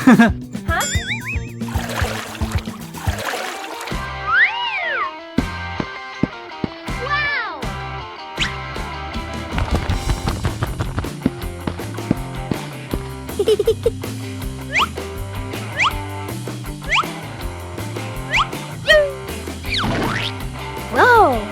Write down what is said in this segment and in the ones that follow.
Huh? Wow! Whoa!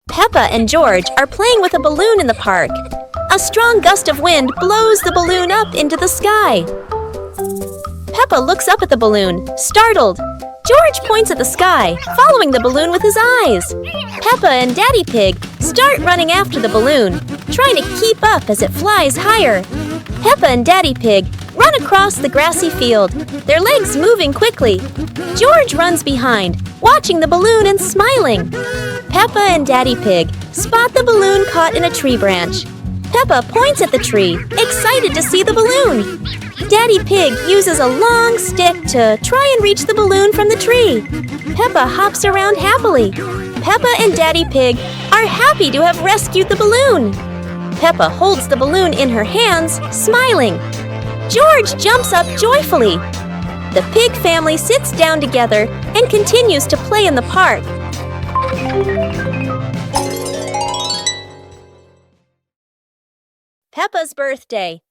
Peppa and George are playing with a balloon in the park. A strong gust of wind blows the balloon up into the sky. Peppa looks up at the balloon, startled. George points at the sky, following the balloon with his eyes. Peppa and Daddy Pig start running after the balloon, trying to keep up as it flies higher. Peppa and Daddy Pig run across the grassy field, their legs moving quickly. George runs behind, watching the balloon and smiling. Peppa and Daddy Pig spot the balloon caught in a tree branch. Peppa points at the tree, excited to see the balloon. Daddy Pig uses a long stick to try and reach the balloon from the tree. Peppa hops around happily. Peppa and Daddy Pig are happy to have rescued the balloon. Peppa holds the balloon in her hands, smiling. George jumps up joyfully. The pig family sits down together and continues to play in the park. Peppa's birthday.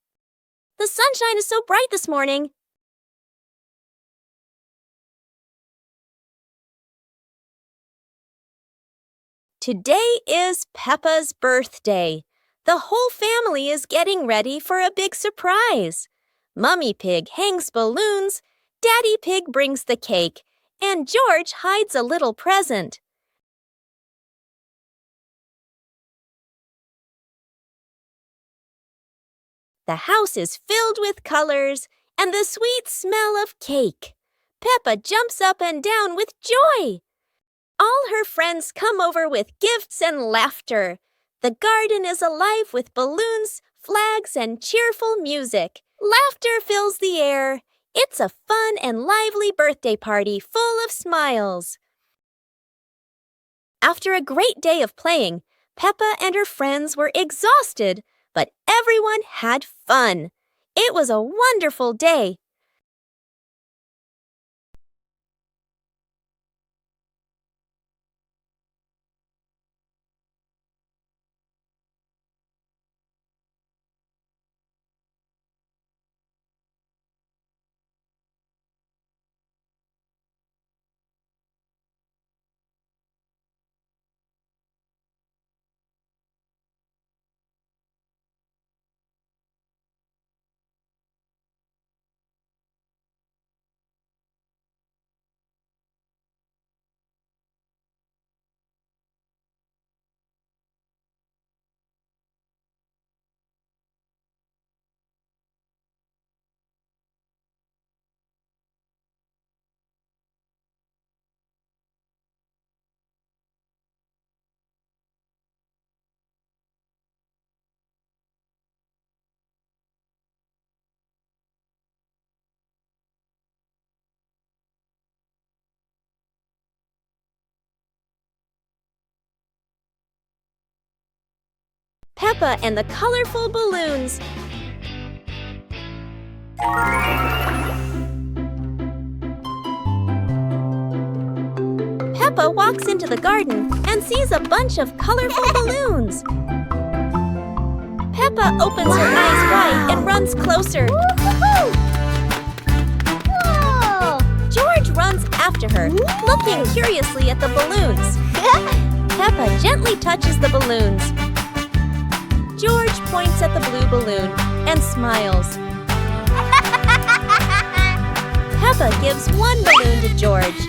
The sunshine is so bright this morning. Today is Peppa's birthday. The whole family is getting ready for a big surprise. Mummy Pig hangs balloons, Daddy Pig brings the cake, and George hides a little present. The house is filled with colors and the sweet smell of cake. Peppa jumps up and down with joy. All her friends come over with gifts and laughter. The garden is alive with balloons, flags, and cheerful music. Laughter fills the air. It's a fun and lively birthday party full of smiles. After a great day of playing, Peppa and her friends were exhausted, but everyone had fun. It was a wonderful day. Peppa and the colorful balloons. Peppa walks into the garden and sees a bunch of colorful balloons. Peppa opens her eyes wide and runs closer. Whoa! George runs after her, looking curiously at the balloons. Peppa gently touches the balloons. George points at the blue balloon and smiles. Peppa gives one balloon to George.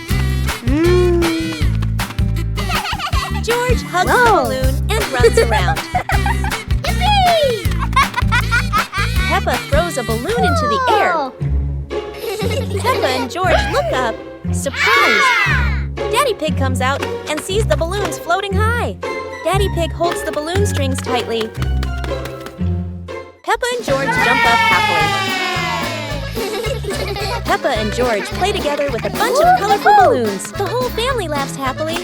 George hugs the balloon and runs around. Yippee! Peppa throws a balloon into the air. Peppa and George look up, surprised. Daddy Pig comes out and sees the balloons floating high. Daddy Pig holds the balloon strings tightly. Peppa and George jump up happily. Peppa and George play together with a bunch of colorful balloons. The whole family laughs happily.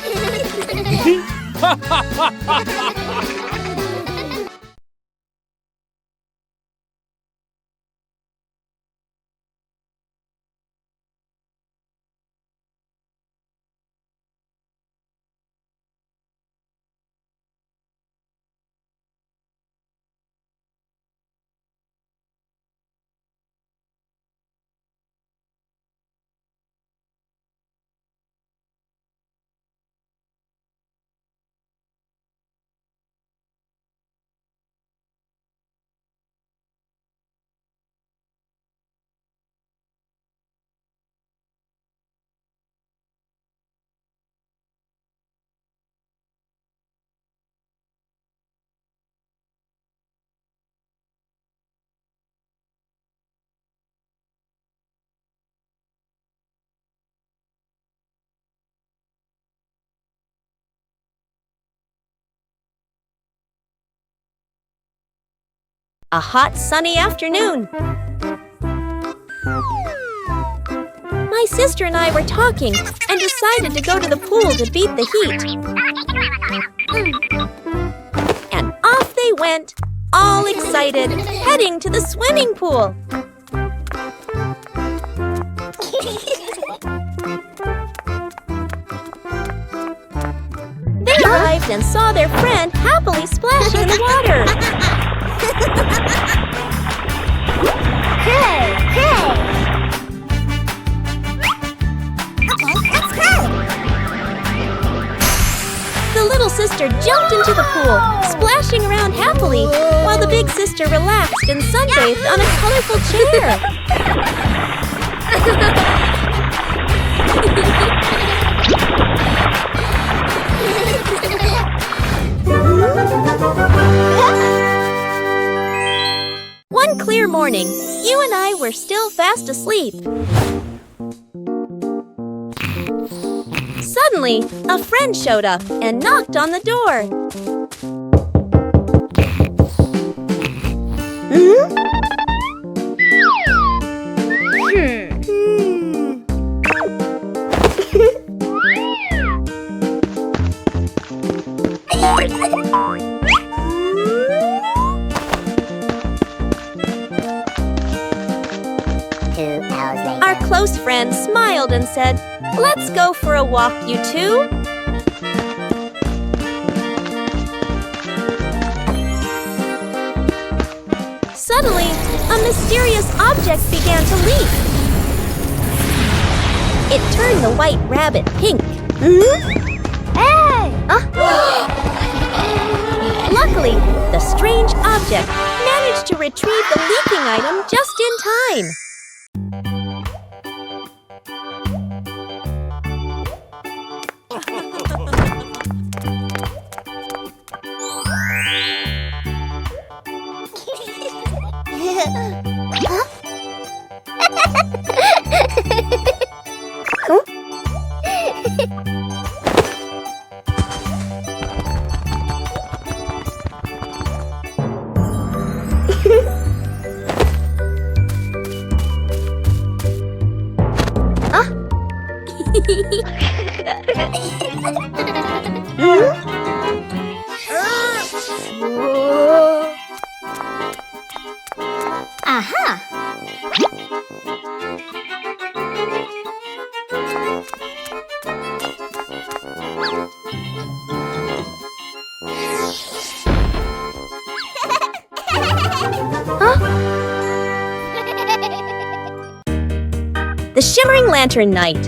A hot, sunny afternoon. My sister and I were talking and decided to go to the pool to beat the heat. And off they went, all excited, heading to the swimming pool. They arrived and saw their friend happily splashing in the water. Hey, hey! Okay, let's go! The little sister jumped into the pool, splashing around happily, while the big sister relaxed and sunbathed on a colorful chair. One clear morning, you and I were still fast asleep. Suddenly, a friend showed up and knocked on the door. Our close friend smiled and said, "Let's go for a walk, you two." Suddenly, a mysterious object began to leap. It turned the white rabbit pink. Hey! Luckily, the strange object managed to retrieve the leaking item just in time. Aha! The Shimmering Lantern Night.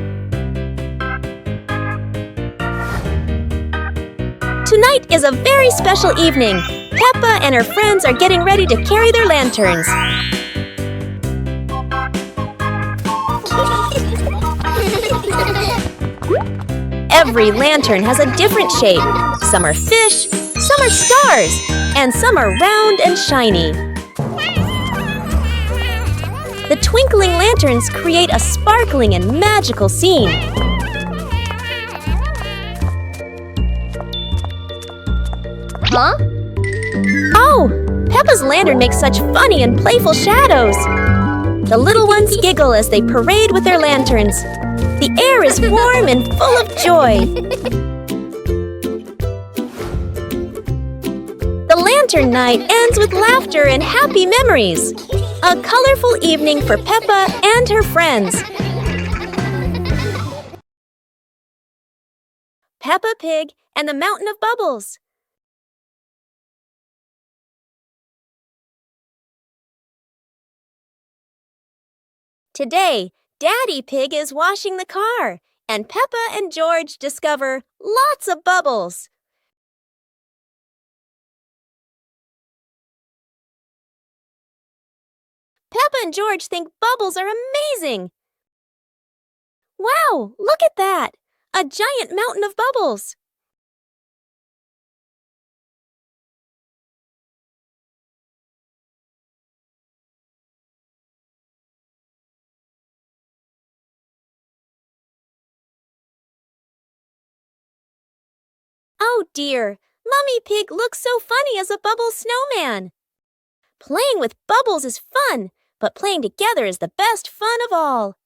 Tonight is a very special evening. Peppa and her friends are getting ready to carry their lanterns. Every lantern has a different shape. Some are fish, some are stars, and some are round and shiny. The twinkling lanterns create a sparkling and magical scene. Huh? Oh! Peppa's lantern makes such funny and playful shadows. The little ones giggle as they parade with their lanterns. The air is warm and full of joy. The lantern night ends with laughter and happy memories. A colorful evening for Peppa and her friends. Peppa Pig and the Mountain of Bubbles. Today, Daddy Pig is washing the car, and Peppa and George discover lots of bubbles. Peppa and George think bubbles are amazing. Wow, look at that! A giant mountain of bubbles. Oh dear, Mummy Pig looks so funny as a bubble snowman. Playing with bubbles is fun, but playing together is the best fun of all.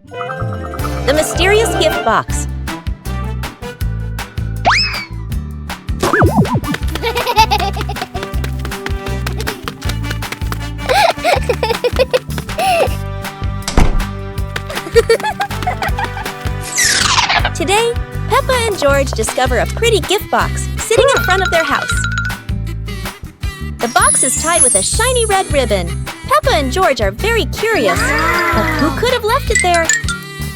The mysterious gift box. Today, Peppa and George discover a pretty gift box sitting in front of their house. The box is tied with a shiny red ribbon. Peppa and George are very curious, but who could have left it there?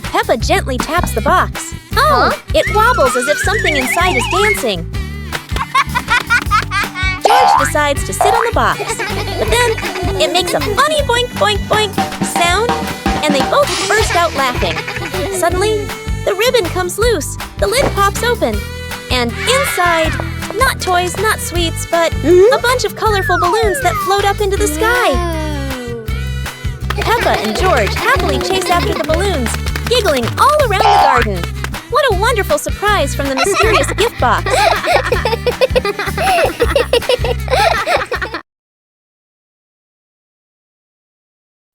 Peppa gently taps the box. Oh, it wobbles as if something inside is dancing. George decides to sit on the box, but then it makes a funny boink boink boink sound, and they both burst out laughing. Suddenly, the ribbon comes loose, the lid pops open, and inside, not toys, not sweets, but a bunch of colorful balloons that float up into the sky. Peppa and George happily chase after the balloons, giggling all around the garden. What a wonderful surprise from the mysterious gift box.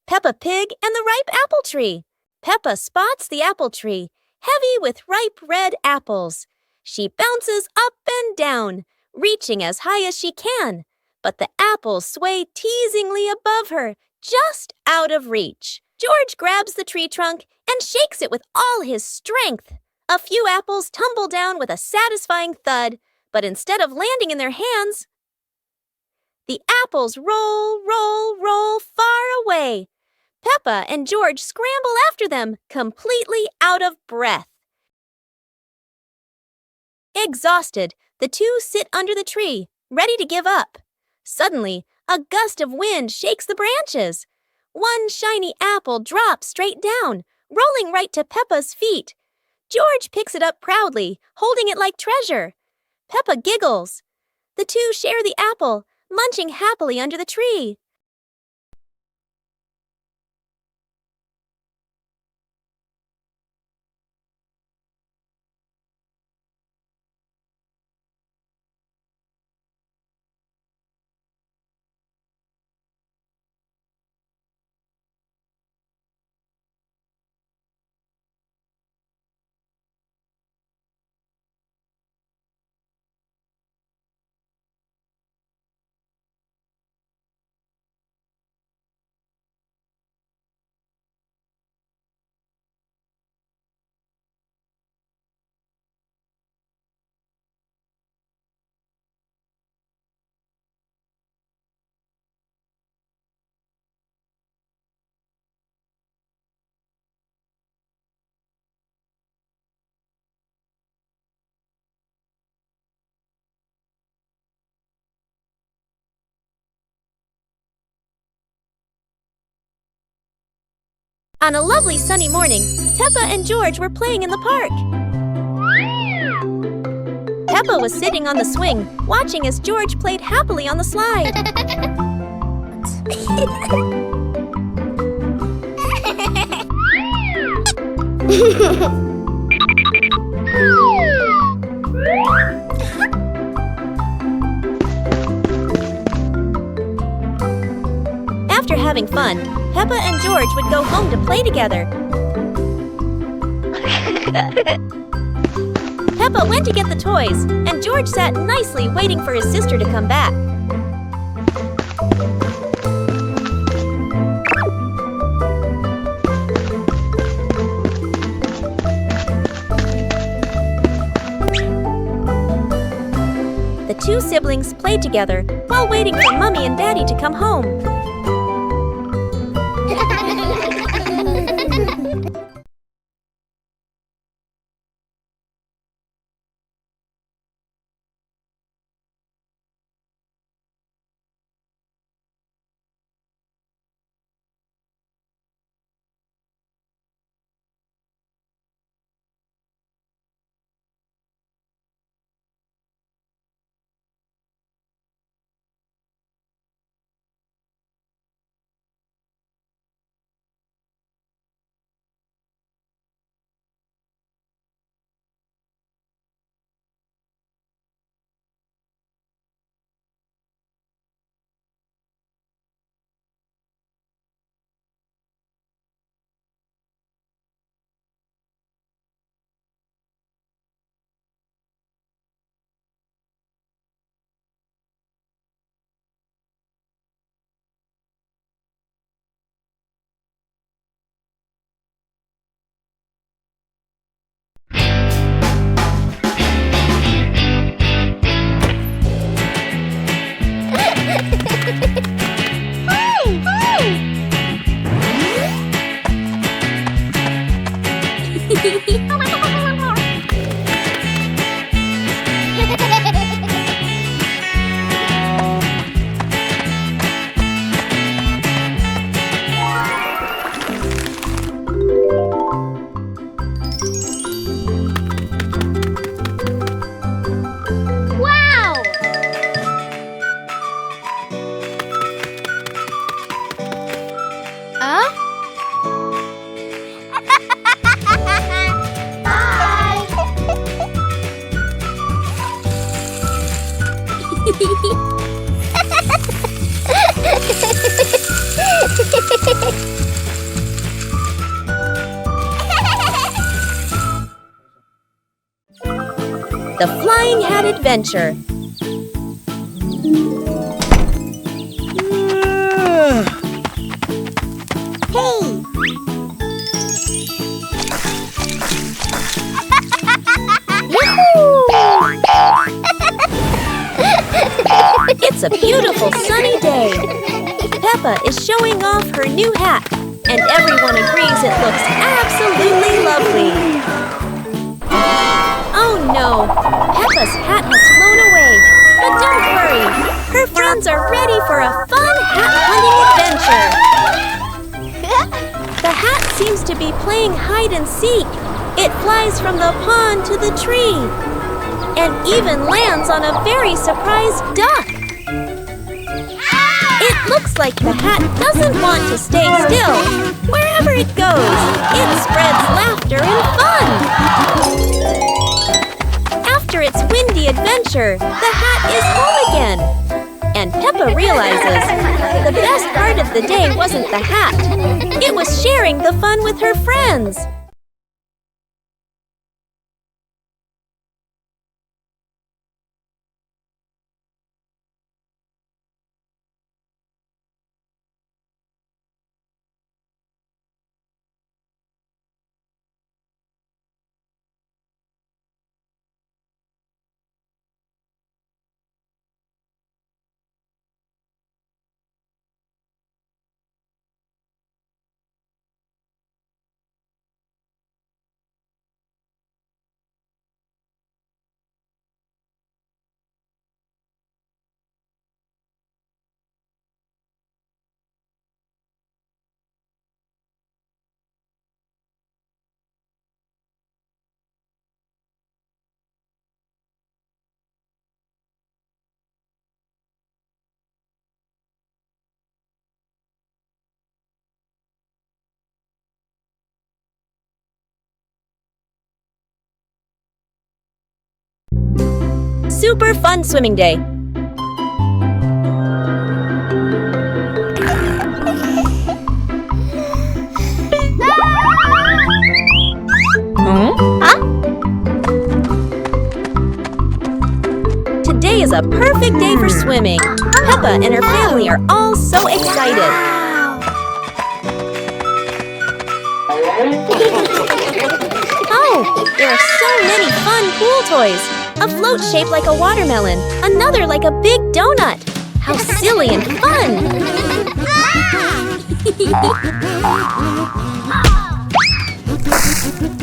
Peppa Pig and the ripe apple tree. Peppa spots the apple tree, heavy with ripe red apples. She bounces up and down, reaching as high as she can, but the apples sway teasingly above her, just out of reach. George grabs the tree trunk and shakes it with all his strength. A few apples tumble down with a satisfying thud, but instead of landing in their hands, the apples roll, roll, roll far away. Peppa and George scramble after them, completely out of breath. Exhausted, the two sit under the tree, ready to give up. Suddenly, a gust of wind shakes the branches. One shiny apple drops straight down, rolling right to Peppa's feet. George picks it up proudly, holding it like treasure. Peppa giggles. The two share the apple, munching happily under the tree. On a lovely sunny morning, Peppa and George were playing in the park. Peppa was sitting on the swing, watching as George played happily on the slide. After having fun, Peppa and George would go home to play together. Peppa went to get the toys, and George sat nicely waiting for his sister to come back. The two siblings played together while waiting for Mommy and Daddy to come home. The Flying Hat Adventure. Hey! It's a beautiful sunny day. Peppa is showing off her new hat, and everyone agrees it looks absolutely lovely. Oh no! Peppa's hat has flown away. But don't worry, her friends are ready for a fun hat-hunting adventure. The hat seems to be playing hide and seek. It flies from the pond to the tree, and even lands on a very surprised duck. It looks like the hat doesn't want to stay still. Wherever it goes, it spreads laughter and fun. After its windy adventure, the hat is home again. And Peppa realizes the best part of the day wasn't the hat. It was sharing the fun with her friends. super fun swimming day. Today is a perfect day for swimming. Peppa and her family are all so excited. Oh, there are so many fun pool toys. A float shaped like a watermelon, another like a big donut. How silly and fun!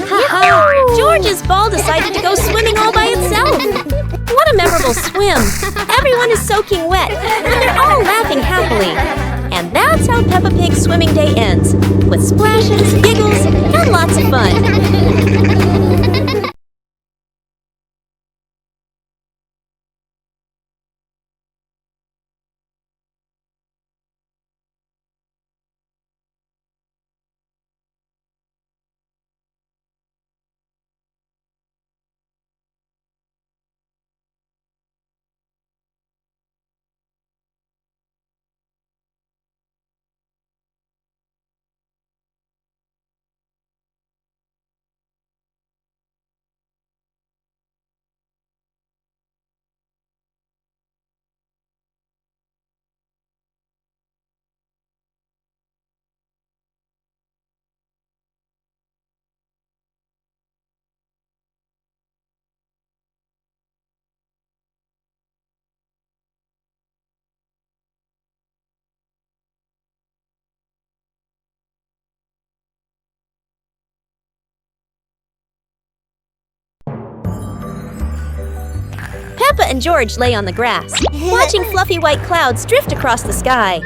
Haha! George's ball decided to go swimming all by itself. What a memorable swim! Everyone is soaking wet, but they're all laughing happily. And that's how Peppa Pig's swimming day ends, with splashes, giggles, and lots of fun. Peppa and George lay on the grass, watching fluffy white clouds drift across the sky.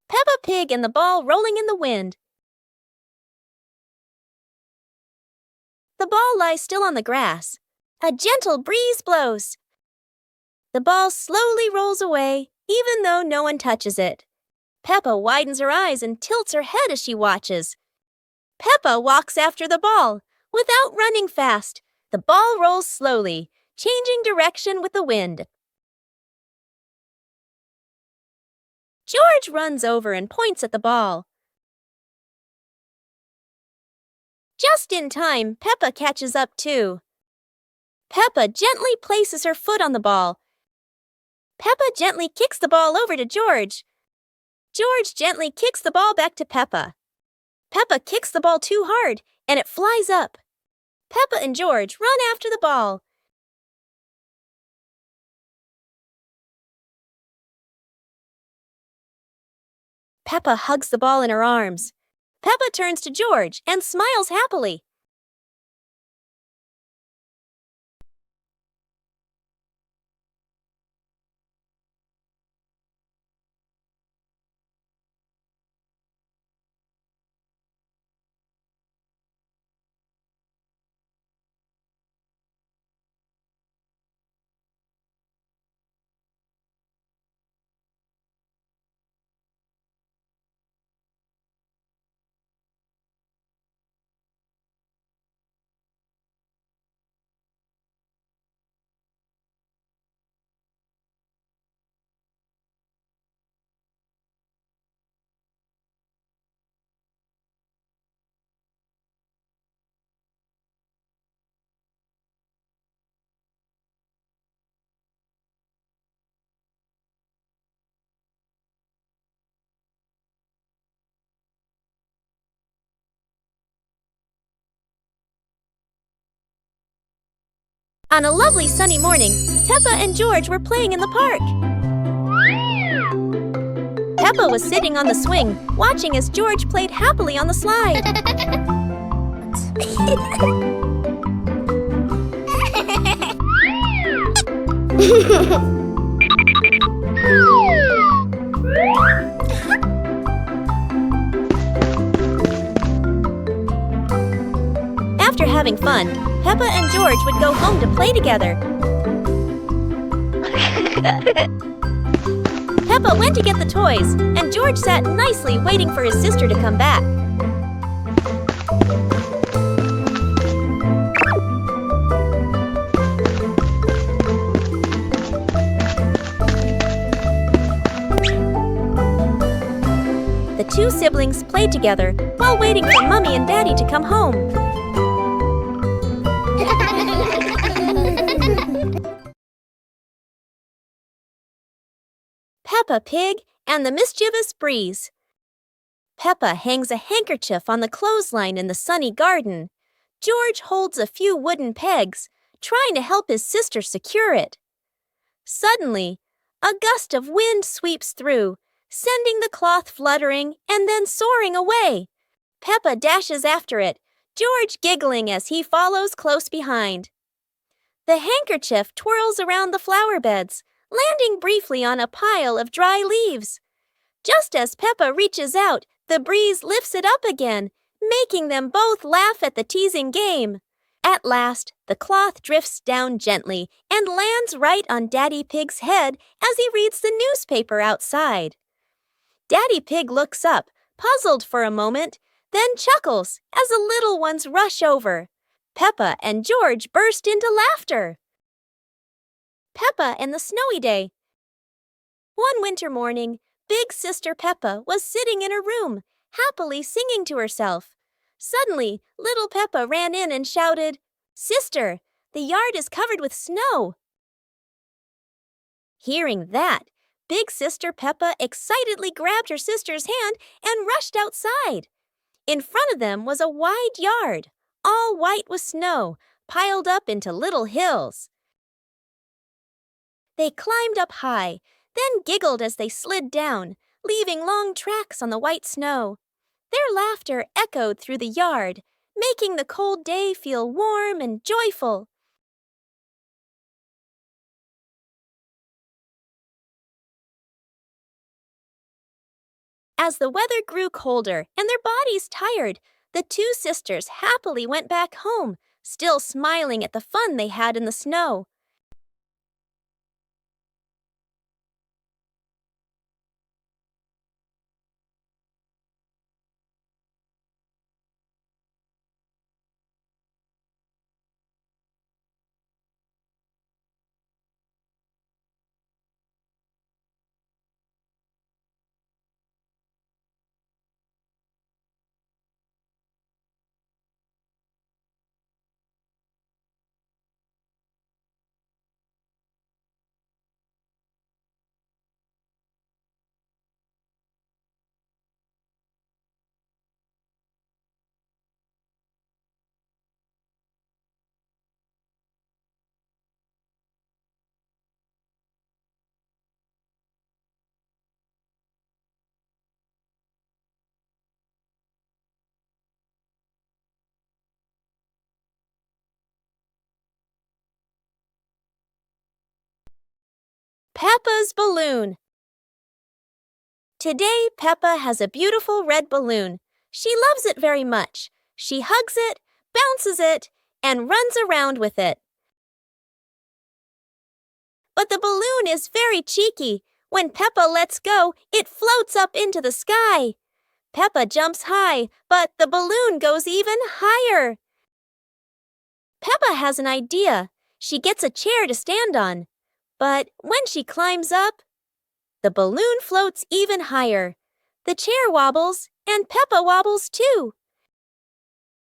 Peppa Pig and the ball rolling in the wind. The ball lies still on the grass. A gentle breeze blows. The ball slowly rolls away, even though no one touches it. Peppa widens her eyes and tilts her head as she watches. Peppa walks after the ball. Without running fast, the ball rolls slowly, changing direction with the wind. George runs over and points at the ball. Just in time, Peppa catches up too. Peppa gently places her foot on the ball. Peppa gently kicks the ball over to George. George gently kicks the ball back to Peppa. Peppa kicks the ball too hard, and it flies up. Peppa and George run after the ball. Peppa hugs the ball in her arms. Peppa turns to George and smiles happily. On a lovely sunny morning, Peppa and George were playing in the park. Peppa was sitting on the swing, watching as George played happily on the slide. After having fun, Peppa and George would go home to play together. Peppa went to get the toys, and George sat nicely waiting for his sister to come back. The two siblings played together while waiting for Mommy and Daddy to come home. Peppa Pig and the Mischievous Breeze. Peppa hangs a handkerchief on the clothesline in the sunny garden. George holds a few wooden pegs, trying to help his sister secure it. Suddenly, a gust of wind sweeps through, sending the cloth fluttering and then soaring away. Peppa dashes after it, George giggling as he follows close behind. The handkerchief twirls around the flower beds, landing briefly on a pile of dry leaves. Just as Peppa reaches out, the breeze lifts it up again, making them both laugh at the teasing game. At last, the cloth drifts down gently and lands right on Daddy Pig's head as he reads the newspaper outside. Daddy Pig looks up, puzzled for a moment, then chuckles as the little ones rush over. Peppa and George burst into laughter. Peppa and the Snowy Day. One winter morning, Big Sister Peppa was sitting in her room, happily singing to herself. Suddenly, little Peppa ran in and shouted, "Sister, the yard is covered with snow." Hearing that, Big Sister Peppa excitedly grabbed her sister's hand and rushed outside. In front of them was a wide yard, all white with snow, piled up into little hills. They climbed up high, then giggled as they slid down, leaving long tracks on the white snow. Their laughter echoed through the yard, making the cold day feel warm and joyful. As the weather grew colder and their bodies tired, the two sisters happily went back home, still smiling at the fun they had in the snow. Peppa's balloon. Today, Peppa has a beautiful red balloon. She loves it very much. She hugs it, bounces it, and runs around with it. But the balloon is very cheeky. When Peppa lets go, it floats up into the sky. Peppa jumps high, but the balloon goes even higher. Peppa has an idea. She gets a chair to stand on. But when she climbs up, the balloon floats even higher. The chair wobbles, and Peppa wobbles too.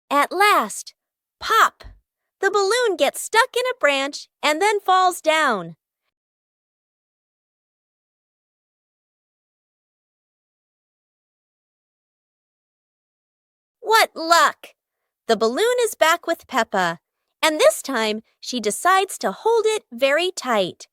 At last, pop! The balloon gets stuck in a branch and then falls down. What luck! The balloon is back with Peppa, And this time, she decides to hold it very tight.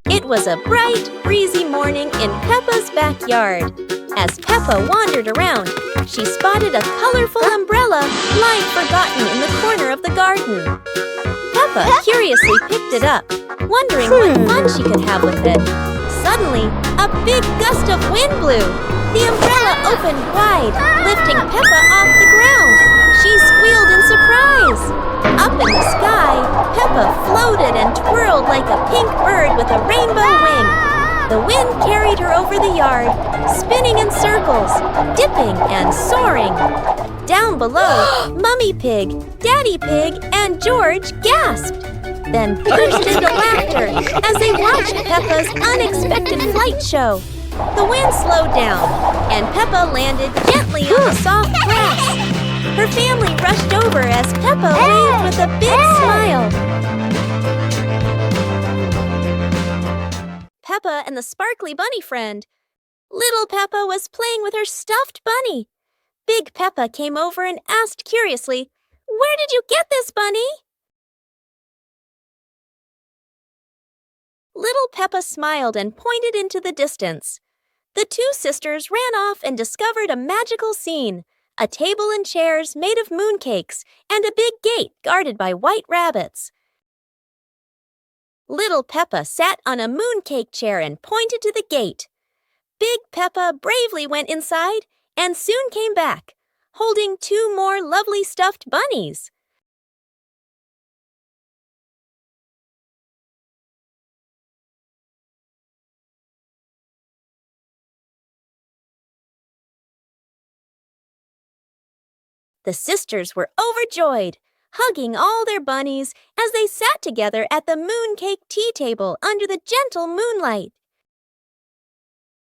It was a bright, breezy morning in Peppa's backyard. As Peppa wandered around, she spotted a colorful umbrella lying forgotten in the corner of the garden. Peppa curiously picked it up, wondering what fun she could have with it. Suddenly, a big gust of wind blew. The umbrella opened wide, lifting Peppa off the ground. She squealed in surprise. Up in the sky, Peppa floated and twirled like a pink bird with a rainbow wing. The wind carried her over the yard, spinning in circles, dipping and soaring. Down below, Mummy Pig, Daddy Pig, and George gasped, then burst into laughter as they watched Peppa's unexpected flight show. The wind slowed down, and Peppa landed gently on the soft grass. Her family rushed over as Peppa waved with a big smile. Peppa and the sparkly bunny friend. Little Peppa was playing with her stuffed bunny. Big Peppa came over and asked curiously, "Where did you get this, bunny?" Little Peppa smiled and pointed into the distance. The two sisters ran off and discovered a magical scene. A table and chairs made of mooncakes, and a big gate guarded by white rabbits. Little Peppa sat on a mooncake chair and pointed to the gate. Big Peppa bravely went inside and soon came back, holding two more lovely stuffed bunnies. The sisters were overjoyed, hugging all their bunnies as they sat together at the mooncake tea table under the gentle moonlight.